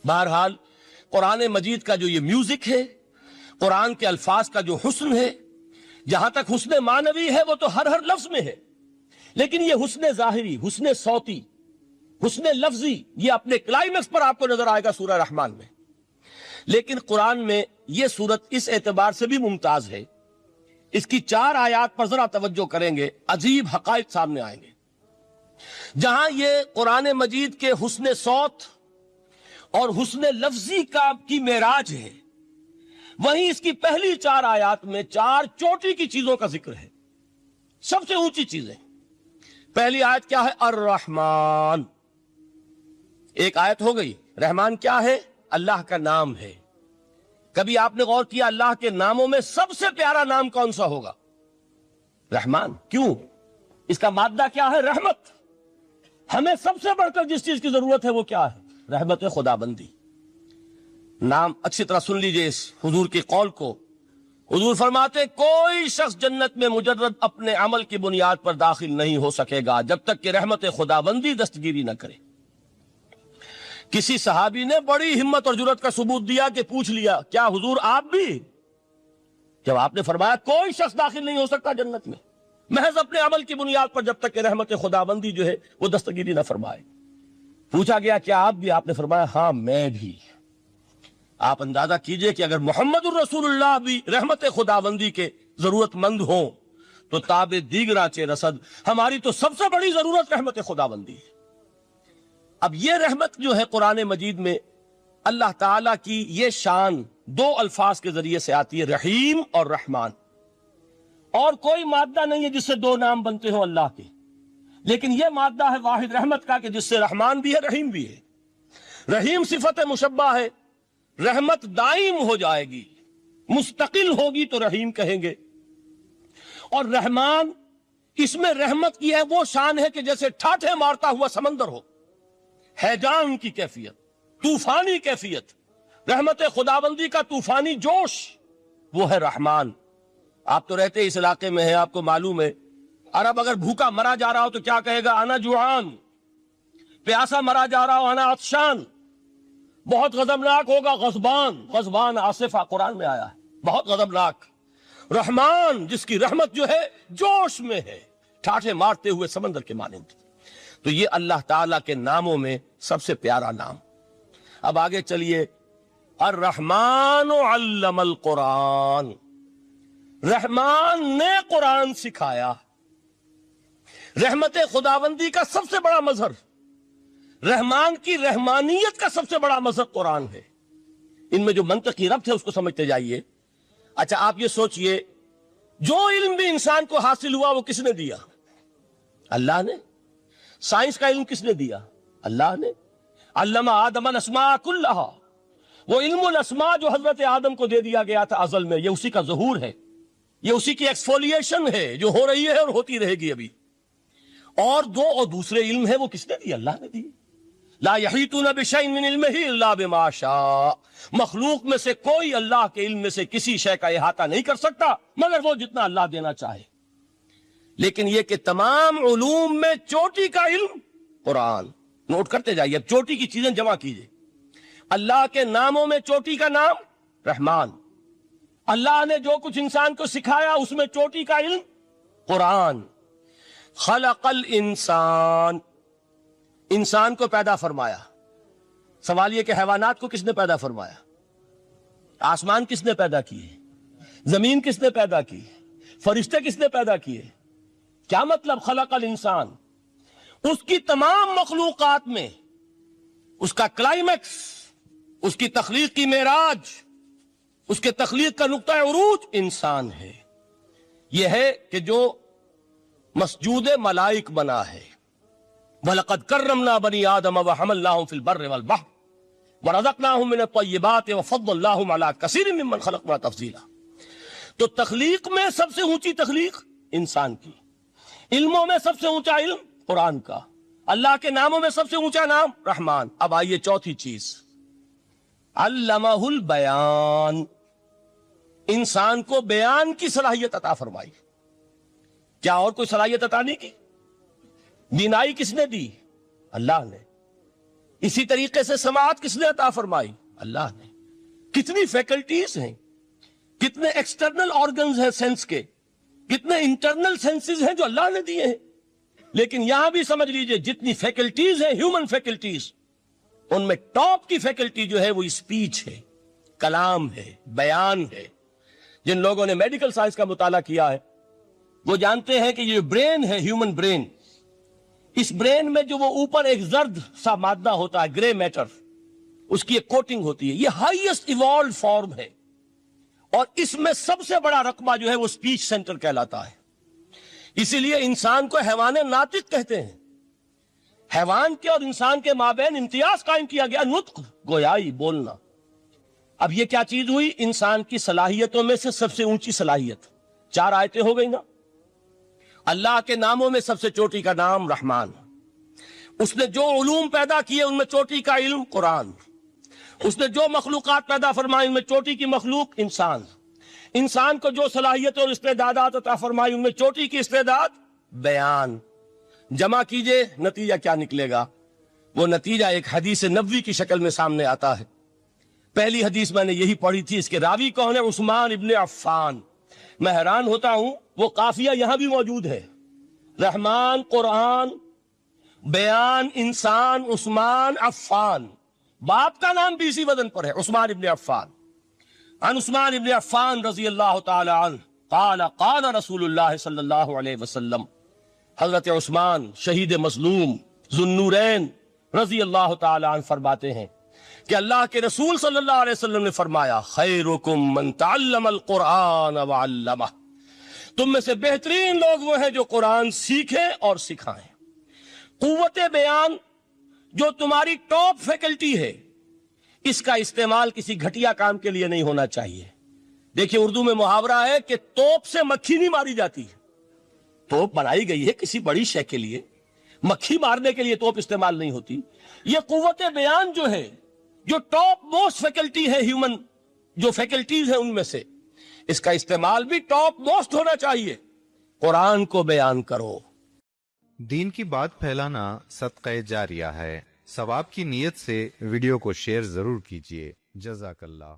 بہرحال قرآن مجید کا جو یہ میوزک ہے، قرآن کے الفاظ کا جو حسن ہے، جہاں تک حسن معنوی ہے وہ تو ہر لفظ میں ہے، لیکن یہ حسن ظاہری، حسن صوتی، حسن لفظی، یہ اپنے کلائمیکس پر آپ کو نظر آئے گا سورہ رحمان میں۔ لیکن قرآن میں یہ سورت اس اعتبار سے بھی ممتاز ہے، اس کی 4 آیات پر ذرا توجہ کریں گے، عجیب حقائق سامنے آئیں گے۔ جہاں یہ قرآن مجید کے حسن صوت اور حسن لفظی کی معراج ہے، وہیں اس کی پہلی 4 آیات میں 4 چوٹی کی چیزوں کا ذکر ہے، سب سے اونچی چیزیں۔ پہلی آیت کیا ہے؟ الرحمن۔ ایک آیت ہو گئی۔ رحمان کیا ہے؟ اللہ کا نام ہے۔ کبھی آپ نے غور کیا اللہ کے ناموں میں سب سے پیارا نام کون سا ہوگا؟ رحمان۔ کیوں؟ اس کا مادہ کیا ہے؟ رحمت۔ ہمیں سب سے بڑھ کر جس چیز کی ضرورت ہے وہ کیا ہے؟ رحمت خدا بندی۔ نام اچھی طرح سن لیجئے اس حضور کی قول کو۔ حضور فرماتے کوئی شخص جنت میں مجرد اپنے عمل کی بنیاد پر داخل نہیں ہو سکے گا جب تک کہ رحمت خدا بندی دستگیری نہ کرے۔ کسی صحابی نے بڑی ہمت اور جرات کا ثبوت دیا کہ پوچھ لیا کیا حضور آپ بھی؟ جب آپ نے فرمایا کوئی شخص داخل نہیں ہو سکتا جنت میں محض اپنے عمل کی بنیاد پر جب تک کہ رحمت خدا بندی جو ہے وہ دستگیری نہ فرمائے۔ پوچھا گیا کیا آپ بھی؟ آپ نے فرمایا ہاں میں بھی۔ آپ اندازہ کیجئے کہ اگر محمد الرسول اللہ بھی رحمت خدا بندی کے ضرورت مند ہوں تو تاب دیگراں رسد ہماری تو سب سے بڑی ضرورت رحمت خدا بندی ہے۔ اب یہ رحمت جو ہے قرآن مجید میں اللہ تعالیٰ کی یہ شان 2 الفاظ کے ذریعے سے آتی ہے، رحیم اور رحمان۔ اور کوئی مادہ نہیں ہے جس سے 2 نام بنتے ہوں اللہ کے، لیکن یہ مادہ ہے واحد رحمت کا کہ جس سے رحمان بھی ہے رحیم بھی ہے۔ رحیم صفت مشبہ ہے، رحمت دائم ہو جائے گی، مستقل ہوگی تو رحیم کہیں گے۔ اور رحمان، اس میں رحمت کی ہے وہ شان ہے کہ جیسے ٹھاٹھے مارتا ہوا سمندر ہو، ہیجان کی کیفیت، طوفانی کیفیت، رحمت خداوندی کا طوفانی جوش، وہ ہے رحمان۔ آپ تو رہتے اس علاقے میں ہیں، آپ کو معلوم ہے عرب اگر بھوکا مرا جا رہا ہو تو کیا کہے گا؟ انا جوعان۔ پیاسا مرا جا رہا ہو انا عطشان۔ بہت غضبناک ہوگا غضبان، غضبان آصفہ قرآن میں آیا ہے، بہت غضبناک۔ رحمان جس کی رحمت جو ہے جوش میں ہے، ٹھاٹھے مارتے ہوئے سمندر کے مانند۔ تو یہ اللہ تعالیٰ کے ناموں میں سب سے پیارا نام۔ اب آگے چلیے، الرحمن علم القرآن، رحمان نے قرآن سکھایا۔ رحمت خداوندی کا سب سے بڑا مظہر، رحمان کی رحمانیت کا سب سے بڑا مظہر قرآن ہے۔ ان میں جو منطقی ربط ہے اس کو سمجھتے جائیے۔ اچھا آپ یہ سوچئے، جو علم بھی انسان کو حاصل ہوا وہ کس نے دیا؟ اللہ نے۔ سائنس کا علم کس نے دیا؟ اللہ نے۔ علم آدم الاسماء کلہا، وہ علم الاسماء جو حضرت آدم کو دے دیا گیا تھا ازل میں، یہ اسی کا ظہور ہے، یہ اسی کی ایکسفولیشن ہے جو ہو رہی ہے اور ہوتی رہے گی ابھی۔ اور دوسرے علم ہے وہ کس نے دی؟ اللہ نے دی۔ لا یحیطون بشیء من علمہ الا بما شاء، مخلوق میں سے کوئی اللہ کے علم میں سے کسی شے کا احاطہ نہیں کر سکتا مگر وہ جتنا اللہ دینا چاہے۔ لیکن یہ کہ تمام علوم میں چوٹی کا علم قرآن، نوٹ کرتے جائیے، اب چوٹی کی چیزیں جمع کیجئے۔ اللہ کے ناموں میں چوٹی کا نام رحمان، اللہ نے جو کچھ انسان کو سکھایا اس میں چوٹی کا علم قرآن۔ خلق الانسان، انسان کو پیدا فرمایا۔ سوال یہ کہ حیوانات کو کس نے پیدا فرمایا؟ آسمان کس نے پیدا کیے؟ زمین کس نے پیدا کی؟ فرشتے کس نے پیدا کیے؟ کیا مطلب خلق الانسان؟ اس کی تمام مخلوقات میں اس کا کلائمیکس، اس کی تخلیق کی معراج، اس کے تخلیق کا نقطہ عروج انسان ہے۔ یہ ہے کہ جو مسجود ملائک بنا ہے۔ وَلَقَدْ كَرَّمْنَا بَنِي آدَمَ وَحَمَلْنَاهُمْ فِي الْبَرِّ وَالْبَحْرِ وَرَزَقْنَاهُمْ مِنَ الطَّيِّبَاتِ وَفَضَّلْنَاهُمْ عَلَى كَثِيرٍ مِّمَّنْ خَلَقْنَا تَفْضِيلًا۔ تو تخلیق میں سب سے اونچی تخلیق انسان کی، علموں میں سب سے اونچا علم قرآن کا، اللہ کے ناموں میں سب سے اونچا نام رحمان۔ اب آئیے چوتھی چیز، علمہ البیان، انسان کو بیان کی صلاحیت عطا فرمائی۔ کیا اور کوئی صلاحیت عطا نہیں کی؟ بینائی کس نے دی؟ اللہ نے۔ اسی طریقے سے سماعت کس نے عطا فرمائی؟ اللہ نے. کتنی فیکلٹیز ہیں، کتنے ایکسٹرنل آرگنز ہیں سینس کے، کتنے انٹرنل سینسز ہیں جو اللہ نے دیے ہیں. لیکن یہاں بھی سمجھ لیجئے جتنی فیکلٹیز ہیں ہیومن فیکلٹیز، ان میں ٹاپ کی فیکلٹی جو ہے وہ اسپیچ ہے، کلام ہے، بیان ہے. جن لوگوں نے میڈیکل سائنس کا مطالعہ کیا ہے وہ جانتے ہیں کہ یہ برین ہے، ہیومن برین، اس برین میں جو وہ اوپر ایک زرد سا مادہ ہوتا ہے، گرے میٹر، اس کی ایک کوٹنگ ہوتی ہے، یہ ہائیسٹ ایوالوڈ فارم ہے. اور اس میں سب سے بڑا رقبہ جو ہے وہ اسپیچ سینٹر کہلاتا ہے. اسی لیے انسان کو حیوان ناطق کہتے ہیں. حیوان کے اور انسان کے مابین امتیاز قائم کیا گیا، نطق، گویائی، بولنا. اب یہ کیا چیز ہوئی؟ انسان کی صلاحیتوں میں سے سب سے اونچی صلاحیت. 4 آیتیں ہو گئی نا. اللہ کے ناموں میں سب سے چوٹی کا نام رحمان. اس نے جو علوم پیدا کیے ان میں چوٹی کا علم قرآن. اس نے جو مخلوقات پیدا فرمائی ان میں چوٹی کی مخلوق انسان. انسان کو جو صلاحیت اور استعدادات عطا فرمائی ان میں چوٹی کی استعداد بیان. جمع کیجئے نتیجہ کیا نکلے گا؟ وہ نتیجہ ایک حدیث نبوی کی شکل میں سامنے آتا ہے. پہلی حدیث میں نے یہی پڑھی تھی، اس کے راوی کون ہے؟ عثمان ابن عفان. میں حیران ہوتا ہوں وہ قافیہ یہاں بھی موجود ہے، رحمان قرآن، بیان انسان، عثمان عفان. باپ کا نام بھی اسی وزن پر ہے، عثمان ابن عفان. عن عثمان ابن عفان رضی اللہ تعالی عنہ قال قال رسول اللہ صلی اللہ علیہ وسلم. حضرت عثمان شہید مظلوم ذو النورین رضی اللہ تعالی عنہ فرماتے ہیں کہ اللہ کے رسول صلی اللہ علیہ وسلم نے فرمایا خیرکم من تعلم القرآن وعلمہ. تم میں سے بہترین لوگ وہ ہیں جو قرآن سیکھیں اور سکھائیں. قوت بیان جو تمہاری ٹاپ فیکلٹی ہے، اس کا استعمال کسی گھٹیا کام کے لیے نہیں ہونا چاہیے. دیکھیے اردو میں محاورہ ہے کہ توپ سے مکھی نہیں ماری جاتی. توپ بنائی گئی ہے کسی بڑی شے کے لیے، مکھی مارنے کے لیے توپ استعمال نہیں ہوتی. یہ قوت بیان جو ہے، جو ٹاپ موسٹ فیکلٹی ہے ہیومن، جو فیکلٹیز ہیں ان میں سے، اس کا استعمال بھی ٹاپ موسٹ ہونا چاہیے. قرآن کو بیان کرو. دین کی بات پھیلانا صدقہ جاریہ ہے. ثواب کی نیت سے ویڈیو کو شیئر ضرور کیجیے. جزاک اللہ.